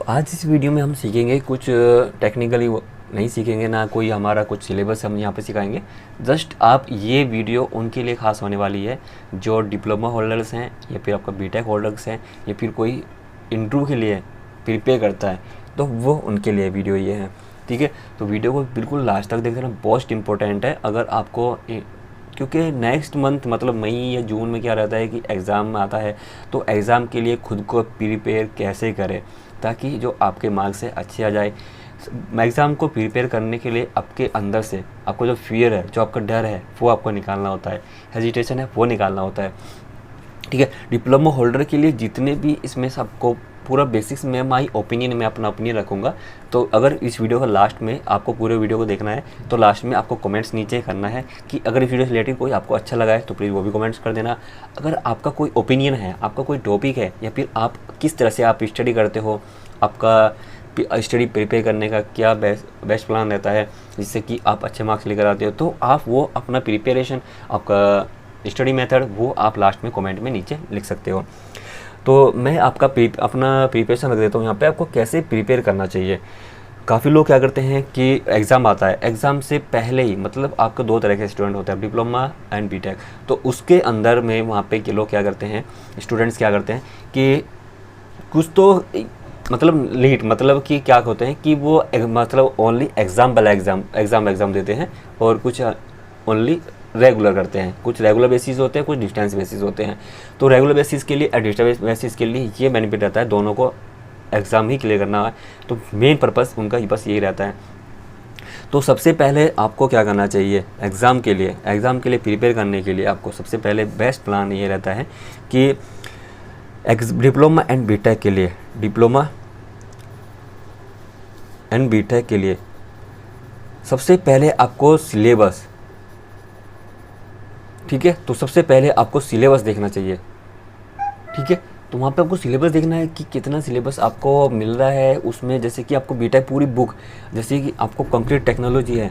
आज इस वीडियो में हम सीखेंगे कुछ टेक्निकली नहीं सीखेंगे ना, कोई हमारा कुछ सिलेबस हम यहाँ पे सिखाएंगे। जस्ट आप ये वीडियो उनके लिए ख़ास होने वाली है जो डिप्लोमा होल्डर्स हैं या फिर आपका बीटेक होल्डर्स हैं या फिर कोई इंटरव्यू के लिए प्रिपेयर करता है, तो वो उनके लिए वीडियो ये है। ठीक है, तो वीडियो को बिल्कुल लास्ट तक देखते रहना, बहुत इंपॉर्टेंट है। अगर आपको क्योंकि नेक्स्ट मंथ मतलब मई या जून में क्या रहता है कि एग्ज़ाम आता है, तो एग्ज़ाम के लिए खुद को प्रिपेयर कैसे करें ताकि जो आपके मार्क्स है अच्छे आ जाए। एग्ज़ाम को प्रिपेयर करने के लिए आपके अंदर से आपको जो फियर है, जो आपका डर है, वो आपको निकालना होता है, हेजिटेशन है वो निकालना होता है। ठीक है, डिप्लोमा होल्डर के लिए जितने भी इसमें सबको पूरा बेसिक्स में माई ओपिनियन में अपना ओपिनियन रखूँगा। तो अगर इस वीडियो का लास्ट में आपको पूरे वीडियो को देखना है तो लास्ट में आपको कमेंट्स नीचे करना है कि अगर इस वीडियो से रिलेटेड कोई आपको अच्छा लगा है तो प्लीज़ वो भी कमेंट्स कर देना। अगर आपका कोई ओपिनियन है, आपका कोई टॉपिक है या फिर आप किस तरह से आप स्टडी करते हो, आपका स्टडी प्रिपेयर करने का क्या बेस्ट प्लान रहता है जिससे कि आप अच्छे मार्क्स लेकर आते हो, तो आप वो अपना प्रिपरेशन, आपका स्टडी मेथड वो आप लास्ट में कमेंट में नीचे लिख सकते हो। तो मैं आपका अपना प्रिपरेशन रख देता हूँ यहाँ पे, आपको कैसे प्रिपेयर करना चाहिए। काफ़ी लोग क्या करते हैं कि एग्ज़ाम आता है, एग्ज़ाम से पहले ही मतलब आपके दो तरह के स्टूडेंट होते हैं, डिप्लोमा एंड बीटेक। तो उसके अंदर में वहाँ पे लोग क्या करते हैं, स्टूडेंट्स क्या करते हैं कि कुछ तो मतलब लीट मतलब कि क्या होते हैं कि वो मतलब ओनली एग्ज़ाम देते हैं और कुछ ओनली रेगुलर करते हैं। कुछ रेगुलर बेसिस होते हैं, कुछ डिस्टेंस बेसिस होते हैं। तो रेगुलर बेसिस के लिए और डिस्टेंस बेसिस के लिए ये बेनिफिट रहता है, दोनों को एग्ज़ाम ही क्लियर करना है। तो मेन पर्पस उनका बस यही रहता है। तो सबसे पहले आपको क्या करना चाहिए, एग्ज़ाम के लिए प्रिपेयर करने के लिए आपको सबसे पहले बेस्ट प्लान ये रहता है कि डिप्लोमा एंड बीटेक के लिए सबसे पहले आपको सिलेबस, ठीक है, तो सबसे पहले आपको सिलेबस देखना चाहिए। ठीक है, तो वहाँ पे आपको सिलेबस देखना है कि कितना सिलेबस आपको मिल रहा है उसमें। जैसे कि आपको बीटेक पूरी बुक, जैसे कि आपको कंक्रीट टेक्नोलॉजी है,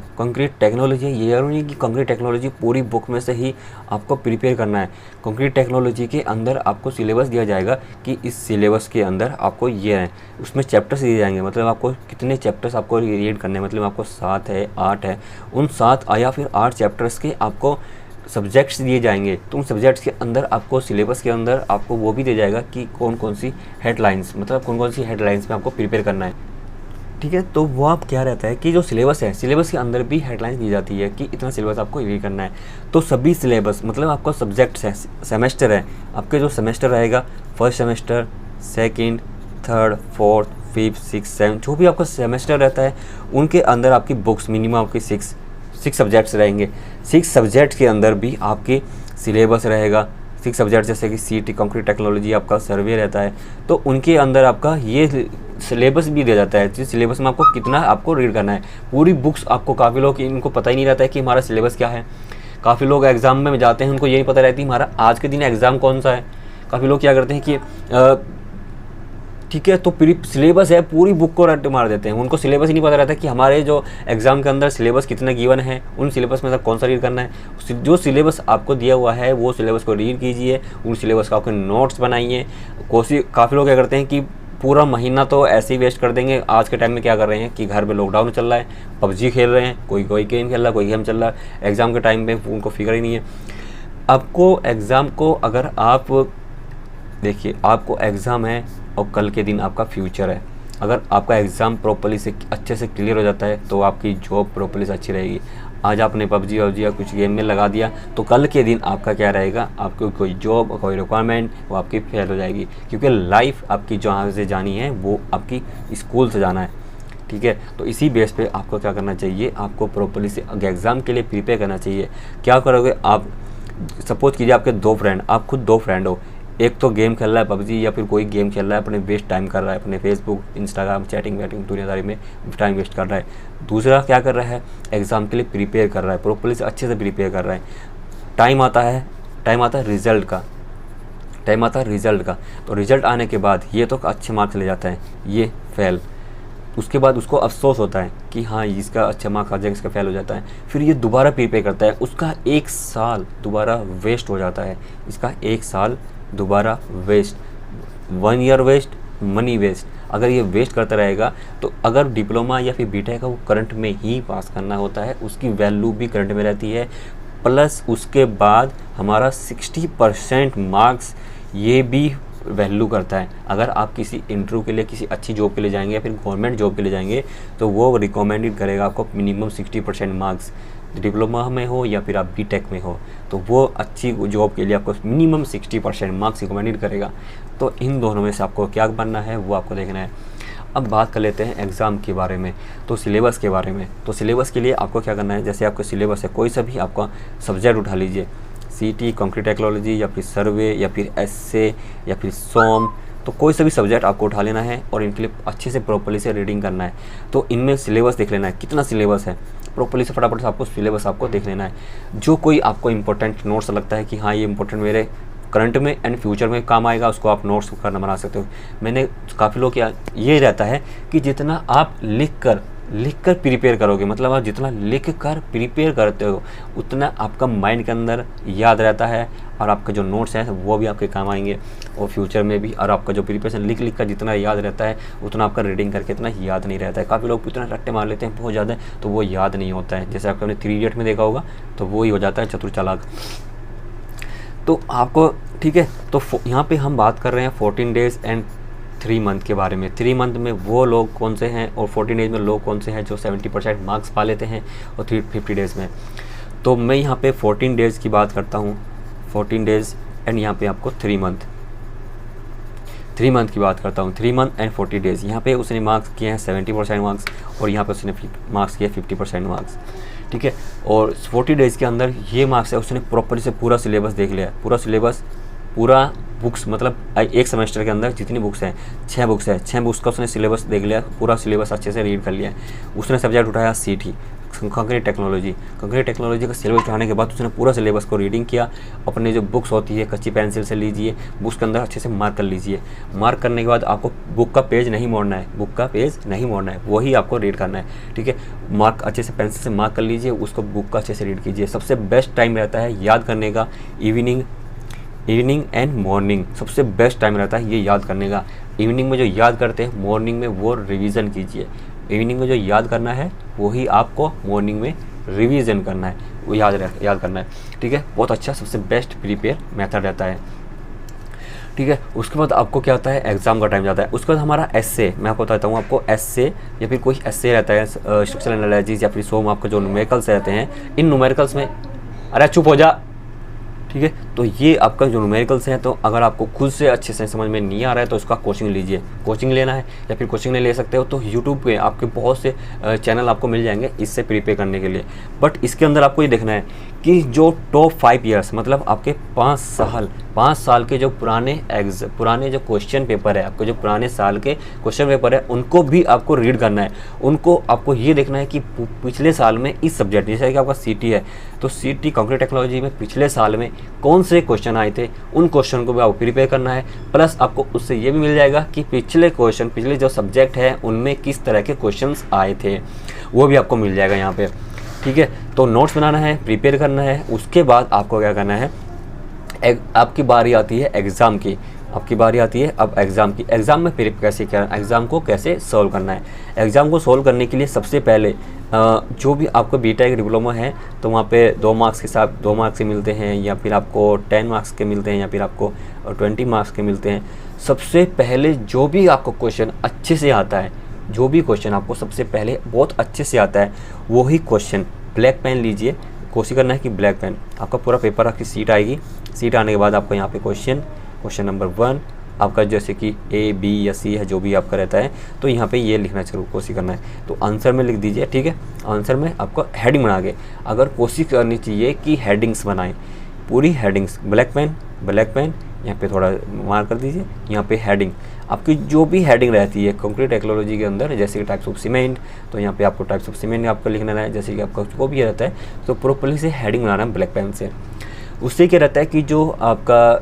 ये जरूरी नहीं कि कंक्रीट टेक्नोलॉजी पूरी बुक में से ही आपको प्रिपेयर करना है। कंक्रीट टेक्नोलॉजी के अंदर आपको सिलेबस दिया जाएगा कि इस सिलेबस के अंदर आपको ये है, उसमें चैप्टर्स दिए जाएंगे, मतलब आपको कितने चैप्टर्स आपको रीड करने हैं, मतलब आपको 7 है 8 है, उन 7 या फिर 8 चैप्टर्स के आपको सब्जेक्ट्स दिए जाएंगे। तो उन सब्जेक्ट्स के अंदर आपको सिलेबस के अंदर आपको वो भी दिया जाएगा कि कौन कौन सी हेडलाइंस में आपको प्रिपेयर करना है। ठीक है, तो वो आप क्या रहता है कि जो सिलेबस है, सिलेबस के अंदर भी हेडलाइंस दी जाती है कि इतना सिलेबस आपको रीड करना है। तो सभी सिलेबस मतलब आपका सब्जेक्ट्स है, सेमेस्टर है, आपके जो सेमेस्टर रहेगा, first semester, second, third, fourth, fifth, six, seven, जो भी आपका सेमेस्टर रहता है उनके अंदर आपकी बुक्स मिनिमम आपकी 6 सब्जेक्ट्स रहेंगे। 6 सब्जेक्ट्स के अंदर भी आपके सिलेबस रहेगा। 6 सब्जेक्ट जैसे कि सीटी, कंक्रीट टेक्नोलॉजी, आपका सर्वे रहता है, तो उनके अंदर आपका ये सिलेबस भी दिया जाता है। जिस सिलेबस में आपको कितना आपको रीड करना है, पूरी बुक्स आपको, काफ़ी लोग इनको पता ही नहीं रहता है कि हमारा सिलेबस क्या है। काफ़ी लोग एग्ज़ाम में जाते हैं, उनको ये नहीं पता रहती हमारा आज के दिन एग्ज़ाम कौन सा है। काफ़ी लोग क्या करते हैं कि ठीक है, तो सिलेबस है पूरी बुक को रट मार देते हैं, उनको सिलेबस ही नहीं पता रहता कि हमारे जो एग्ज़ाम के अंदर सिलेबस कितना गिवन है, उन सिलेबस में से कौन सा रीड करना है। जो सिलेबस आपको दिया हुआ है वो सिलेबस को रीड कीजिए, उन सिलेबस का आपके नोट्स बनाइए। काफ़ी लोग क्या करते हैं कि पूरा महीना तो ऐसे ही वेस्ट कर देंगे। आज के टाइम में क्या कर रहे हैं कि घर में लॉकडाउन चल रहा है, पबजी खेल रहे हैं, कोई गेम खेल रहा है, कोई गेम चल रहा है। एग्ज़ाम के टाइम में उनको फिक्र ही नहीं है। आपको एग्ज़ाम को अगर आप देखिए, आपको एग्ज़ाम है और कल के दिन आपका फ्यूचर है। अगर आपका एग्ज़ाम प्रॉपर्ली से अच्छे से क्लियर हो जाता है तो आपकी जॉब प्रॉपर्ली से अच्छी रहेगी। आज आपने पबजी या कुछ गेम में लगा दिया तो कल के दिन आपका क्या रहेगा, आपको कोई जॉब, कोई रिक्वायरमेंट वो आपकी फेल हो जाएगी, क्योंकि लाइफ आपकी जहाँ से जानी है वो आपकी स्कूल से जाना है। ठीक है, तो इसी बेस पे आपको क्या करना चाहिए, आपको प्रॉपर्ली से एग्ज़ाम के लिए प्रिपेयर करना चाहिए। क्या करोगे आप, सपोज कीजिए आपके 2 फ्रेंड, आप खुद 2 फ्रेंड हो, एक तो गेम खेल रहा है पबजी या फिर कोई गेम खेल रहा है, अपने वेस्ट टाइम कर रहा है, अपने फेसबुक, इंस्टाग्राम, चैटिंग दुनियादारी में टाइम वेस्ट कर रहा है। दूसरा क्या कर रहा है, एग्ज़ाम के लिए प्रिपेयर कर रहा है, प्रॉपर्ली से अच्छे से प्रिपेयर कर रहा है। टाइम आता है रिज़ल्ट का, तो रिज़ल्ट आने के बाद ये तो अच्छे मार्क्स ले जाता है, ये फेल। उसके बाद उसको अफसोस होता है कि हाँ इसका अच्छा मार्क्स आ जाएगा, इसका फेल हो जाता है। फिर ये दोबारा प्रिपेयर करता है, उसका 1 साल दोबारा वेस्ट हो जाता है, इसका 1 साल दोबारा waste, 1 year waste, money waste. अगर ये वेस्ट करता रहेगा तो अगर डिप्लोमा या फिर बीटेक का वो करंट में ही पास करना होता है, उसकी वैल्यू भी करंट में रहती है, प्लस उसके बाद हमारा 60% मार्क्स ये भी वैल्यू करता है। अगर आप किसी इंटरव्यू के लिए किसी अच्छी जॉब के लिए जाएंगे या फिर गवर्नमेंट जॉब के लिए जाएंगे तो वो रिकमेंडेड करेगा आपको मिनिमम 60% मार्क्स, डिप्लोमा में हो या फिर आप बीटेक में हो, तो वो अच्छी जॉब के लिए आपको मिनिमम 60% मार्क्स रिकमेंडेड करेगा। तो इन दोनों में से आपको क्या बनना है वो आपको देखना है। अब बात कर लेते हैं एग्ज़ाम के बारे में, तो सिलेबस के बारे में। तो सिलेबस के लिए आपको क्या करना है, जैसे आपका सिलेबस है कोई सा भी आपका सब्जेक्ट उठा लीजिए, सीटी, कंक्रीट टेक्नोलॉजी या फिर सर्वे या फिर एसए या फिर सोम, तो कोई सा भी सब्जेक्ट आपको उठा लेना है और इनके लिए अच्छे से प्रॉपर्ली से रीडिंग करना है। तो इनमें सिलेबस देख लेना है कितना सिलेबस है, प्रॉपर्ली से फटाफट से आपको सिलेबस आपको देख लेना है। जो कोई आपको इंपॉर्टेंट नोट्स लगता है कि हाँ ये इंपॉर्टेंट मेरे करंट में एंड फ्यूचर में काम आएगा, उसको आप नोट्स करना बना सकते हो। मैंने काफ़ी लोग ये रहता है कि जितना आप लिख कर प्रिपेयर करोगे, मतलब आप जितना लिख कर प्रिपेयर करते हो उतना आपका माइंड के अंदर याद रहता है और आपके जो नोट्स हैं वो भी आपके काम आएंगे और फ्यूचर में भी। और आपका जो प्रिपरेशन लिख कर जितना याद रहता है उतना आपका रीडिंग करके इतना याद नहीं रहता है। काफ़ी लोग इतना रट्टे मार लेते हैं बहुत ज़्यादा, तो वो याद नहीं होता है। जैसे आपने 3 इडियट में देखा होगा, तो वो ही हो जाता है चतुर चालाक। तो आपको ठीक है, तो यहाँ पे हम बात कर रहे हैं 14 डेज़ एंड 3 मंथ के बारे में। 3 मंथ में वो लोग कौन से हैं और 14 डेज़ में लोग कौन से हैं जो 70% मार्क्स पा लेते हैं और 50 डेज़ में। तो मैं यहाँ पे 14 डेज़ की बात करता हूँ, 14 डेज़ एंड यहाँ पे आपको 3 मंथ की बात करता हूँ। 3 मंथ एंड 40 डेज़, यहाँ पे उसने मार्क्स किए हैं 70% मार्क्स और यहाँ पे उसने मार्क्स किए 50% मार्क्स, ठीक है। और 40 डेज़ के अंदर ये मार्क्स है उसने प्रॉपर से पूरा सिलेबस देख लिया, पूरा सिलेबस, पूरा बुक्स, मतलब एक सेमेस्टर के अंदर जितनी बुक्स हैं 6 बुक्स है, 6 बुक्स का उसने सिलेबस देख लिया, पूरा सिलेबस अच्छे से रीड कर लिया। उसने सब्जेक्ट उठाया सीटी, कंक्रीट टेक्नोलॉजी का सिलेबस उठाने के बाद उसने पूरा सिलेबस को रीडिंग किया। अपने जो बुक्स होती है कच्ची पेंसिल से लीजिए, बुक्स के अंदर अच्छे से मार्क कर लीजिए। मार्क करने के बाद आपको बुक का पेज नहीं मोड़ना है, वही आपको रीड करना है, ठीक है। मार्क अच्छे से पेंसिल से मार्क कर लीजिए, उसको बुक का अच्छे से रीड कीजिए। सबसे बेस्ट टाइम रहता है याद करने का इवनिंग एंड मॉर्निंग, सबसे बेस्ट टाइम रहता है ये याद करने का। इवनिंग में जो याद करते हैं मॉर्निंग में वो रिवीजन कीजिए। इवनिंग में जो याद करना है वही आपको मॉर्निंग में रिवीजन करना है, वो याद करना है, ठीक है। बहुत अच्छा, सबसे बेस्ट प्रिपेयर मेथड रहता है, ठीक है। उसके बाद आपको क्या होता है, एग्जाम का टाइम जाता है। उसके बाद हमारा एसए, मैं आपको बताता हूँ, आपको एसए या फिर कोई एसए रहता है, स्ट्रक्चरल एनालिसिस या फिर सोम, आपके जो न्यूमेरिकल्स रहते हैं, इन न्यूमेरिकल्स में, अरे चुप हो जा, ठीक है। तो ये आपका जो न्यूमेरिकल्स हैं, तो अगर आपको खुद से अच्छे से समझ में नहीं आ रहा है तो उसका कोचिंग लीजिए। कोचिंग लेना है या फिर कोचिंग नहीं ले सकते हो तो यूट्यूब पे आपके बहुत से चैनल आपको मिल जाएंगे इससे प्रिपेयर करने के लिए। बट इसके अंदर आपको ये देखना है कि जो टॉप 5 ईयर्स, मतलब आपके 5 साल के जो पुराने जो क्वेश्चन पेपर है, आपके जो पुराने साल के क्वेश्चन पेपर है, उनको भी आपको रीड करना है। उनको आपको ये देखना है कि पिछले साल में इस सब्जेक्ट, जैसे कि आपका सीटी है तो सीटी कंक्रीट टेक्नोलॉजी में पिछले साल में कौन से क्वेश्चन आए थे, उन क्वेश्चन को भी आपको प्रिपेयर करना है। प्लस आपको उससे ये भी मिल जाएगा कि पिछले जो सब्जेक्ट है उनमें किस तरह के क्वेश्चंस आए थे, वो भी आपको मिल जाएगा यहाँ पे, ठीक है। तो नोट्स बनाना है, प्रिपेयर करना है। उसके बाद आपको क्या करना है, आपकी बारी आती है एग्ज़ाम की, अब एग्ज़ाम की। एग्ज़ाम में प्रिपेयर कैसे करना, एग्ज़ाम को कैसे सॉल्व करना है। एग्ज़ाम को सॉल्व करने के लिए सबसे पहले जो भी आपको बीटेक डिप्लोमा है तो वहाँ पे 2 मार्क्स के साथ 2 मार्क्स के मिलते हैं, या फिर आपको 10 मार्क्स के मिलते हैं, या फिर आपको 20 मार्क्स के मिलते हैं। सबसे पहले जो भी आपको क्वेश्चन अच्छे से आता है, जो भी क्वेश्चन आपको सबसे पहले बहुत अच्छे से आता है, वही क्वेश्चन ब्लैक पेन लीजिए। कोशिश करना है कि ब्लैक पेन, आपका पूरा पेपर आपकी सीट आएगी। सीट आने के बाद आपको यहाँ पे क्वेश्चन नंबर 1 आपका, जैसे कि A, B या C है, जो भी आपका रहता है, तो यहाँ पे ये लिखना जरूर कोशिश करना है। तो आंसर में लिख दीजिए, ठीक है। आंसर में आपको हेडिंग बना के, अगर कोशिश करनी चाहिए कि हेडिंग्स बनाएं, पूरी हेडिंग्स, ब्लैक पेन यहाँ पे थोड़ा मार्क कर दीजिए। यहाँ पे हेडिंग, आपकी जो भी हेडिंग रहती है कंक्रीट टेक्नोलॉजी के अंदर, जैसे कि टाइप्स ऑफ सीमेंट, तो यहाँ पे आपको टाइप्स ऑफ सीमेंट आपको लिखना है, जैसे कि आपका जो भी रहता है, तो प्रॉपर्ली से हेडिंग बनाना है ब्लैक पेन से। उससे क्या रहता है कि जो आपका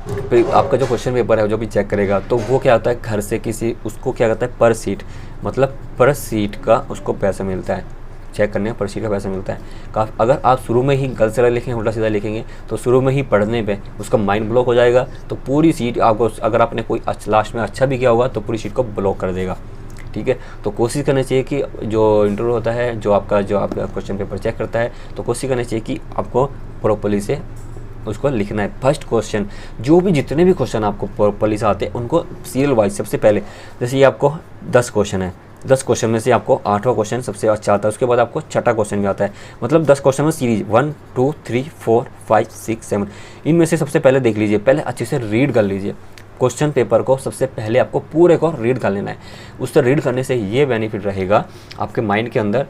जो क्वेश्चन पेपर है जो भी चेक करेगा, तो वो क्या होता है, घर से उसको क्या कहता है, पर सीट, मतलब पर सीट का उसको पैसा मिलता है, चेक करने पर सीट का पैसा मिलता है। अगर आप शुरू में ही गलत सलत लिखेंगे, उल्टा सीधा लिखेंगे, तो शुरू में ही पढ़ने पे उसका माइंड ब्लॉक हो जाएगा, तो पूरी सीट आपको, अगर आपने कोई लास्ट में अच्छा भी किया होगा तो पूरी सीट को ब्लॉक कर देगा। ठीक है, तो कोशिश करनी चाहिए कि जो इंटरव्यू होता है, जो आपका क्वेश्चन पेपर चेक करता है, तो कोशिश करनी चाहिए कि आपको प्रॉपर्ली से उसको लिखना है। फर्स्ट क्वेश्चन, जो भी जितने भी क्वेश्चन आपको प्रॉपर्ली से आते हैं उनको सीरियल वाइज सबसे पहले, जैसे ये आपको 10 क्वेश्चन है, 10 क्वेश्चन में से आपको 8वां क्वेश्चन सबसे अच्छा आता है, उसके बाद आपको 6ठा क्वेश्चन भी आता है। मतलब 10 क्वेश्चन में सीरीज 1 2 3 4 5 6 7, इनमें से सबसे पहले देख लीजिए, पहले अच्छे से रीड कर लीजिए क्वेश्चन पेपर को। सबसे पहले आपको पूरे को रीड कर लेना है। उससे रीड करने से ये बेनिफिट रहेगा आपके माइंड के अंदर,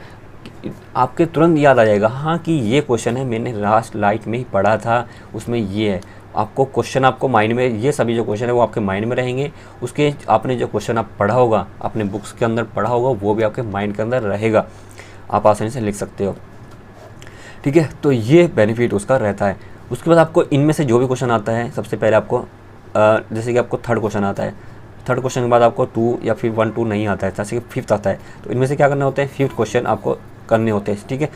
आपके तुरंत याद आ जाएगा, हाँ कि ये क्वेश्चन है, मैंने लास्ट लाइट में ही पढ़ा था, उसमें ये है। आपको क्वेश्चन आपको माइंड में, ये सभी जो क्वेश्चन है वो आपके माइंड में रहेंगे। उसके आपने जो क्वेश्चन आप पढ़ा होगा, अपने बुक्स के अंदर पढ़ा होगा, वो भी आपके माइंड के अंदर रहेगा, आप आसानी से लिख सकते हो। ठीक है, तो ये बेनिफिट उसका रहता है। उसके बाद आपको इनमें से जो भी क्वेश्चन आता है, सबसे पहले आपको जैसे कि आपको 3rd क्वेश्चन आता है, 3rd क्वेश्चन के बाद आपको 2 या फिर 1 2 नहीं आता है, जैसे कि 5th आता है, तो इनमें से क्या करना होता है, 5th क्वेश्चन आपको करने होते हैं। ठीक है,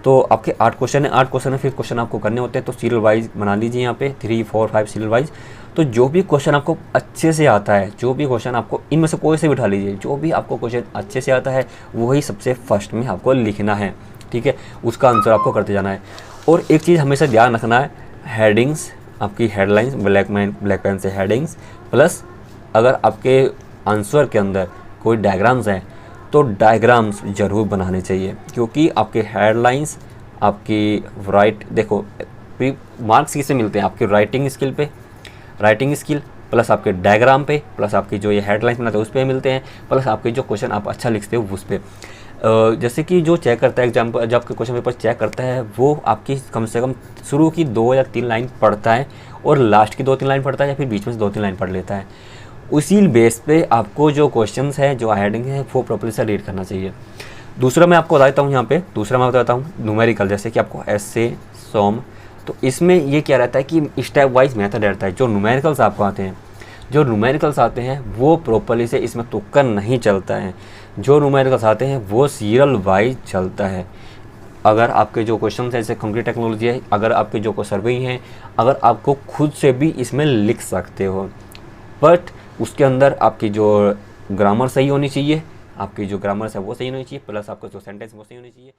तो आपके 8 क्वेश्चन है, 8 क्वेश्चन है, 5th क्वेश्चन आपको करने होते हैं। तो सीरियल वाइज बना लीजिए यहाँ पे 3 4 5 सीरियल वाइज। तो जो भी क्वेश्चन आपको अच्छे से आता है, जो भी क्वेश्चन आपको, इनमें से कोई से बिठा लीजिए, जो भी आपको क्वेश्चन अच्छे से आता है वही सबसे फर्स्ट में आपको लिखना है। ठीक है, उसका आंसर आपको करते जाना है। और एक चीज़ हमेशा ध्यान रखना है, हेडिंग्स, आपकी हेडलाइंस ब्लैक पेन से हेडिंग्स, प्लस अगर आपके आंसर के अंदर कोई डायग्राम्स हैं तो डायग्राम्स ज़रूर बनाने चाहिए, क्योंकि आपके हेडलाइंस, आपकी देखो मार्क्स किससे मिलते हैं, आपकी राइटिंग स्किल पे, राइटिंग स्किल प्लस आपके डायग्राम पे, प्लस आपकी जो ये हेडलाइंस बनाते हैं उस पर मिलते हैं, प्लस आपके जो क्वेश्चन आप अच्छा लिखते हो उस पर। जैसे कि जो चेक करता है एग्जाम, जब आपके क्वेश्चन पेपर चेक करता है, वो आपकी कम से कम शुरू की 2 या 3 लाइन पढ़ता है और लास्ट की 2-3 लाइन पढ़ता है, या फिर बीच में से 2-3 लाइन पढ़ लेता है। उसी बेस पे आपको जो क्वेश्चंस है, जो हेडिंग है, वो प्रॉपर्ली से रीड करना चाहिए। दूसरा मैं आपको बताता हूँ यहाँ पे, दूसरा मैं बताता हूँ न्यूमेरिकल, जैसे कि आपको एसे, सॉम, तो इसमें ये क्या रहता है कि स्टेप वाइज मेथड रहता है। जो न्यूमेरिकल्स आपको आते हैं, जो न्यूमेरिकल्स आते हैं वो प्रॉपर्ली से इसमें तुक्का नहीं चलता है। जो न्यूमेरिकल्स आते हैं वो सीरियल वाइज चलता है। अगर आपके जो क्वेश्चन हैं, जैसे कंप्यूटर टेक्नोलॉजी है, अगर आपके जो सर्वे हैं, अगर आपको खुद से भी इसमें लिख सकते हो, बट उसके अंदर आपकी जो ग्रामर सही होनी चाहिए, आपकी जो ग्रामर है वो सही होनी चाहिए, प्लस आपका जो सेंटेंस वो सही होनी चाहिए।